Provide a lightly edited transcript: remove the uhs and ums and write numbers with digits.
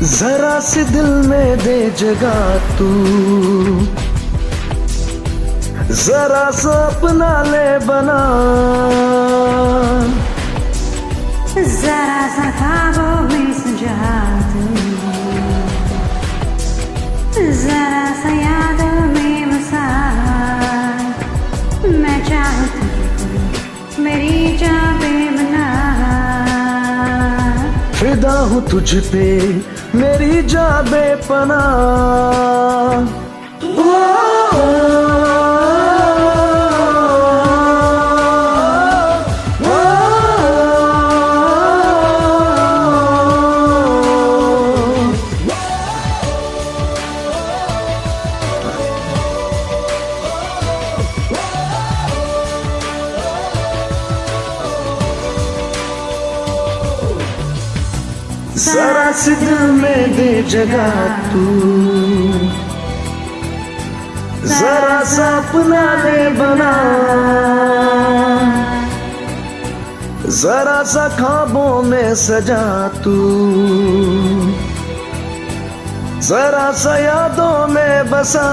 जरा सी दिल में दे जगह तू, जरा सा अपना ले बना, जरा सा ख्वाबों में सजा तू, जरा सा यादों में बसा। मैं चाहूँ तुझको मेरी जान पे बना, फिदा हूँ तुझ पे मेरी जान बेपना। जरा सी दिल में दे जगह तू, जरा सा अपना ले बना, जरा सा ख्वाबों में सजा तू, जरा सा यादों में बसा।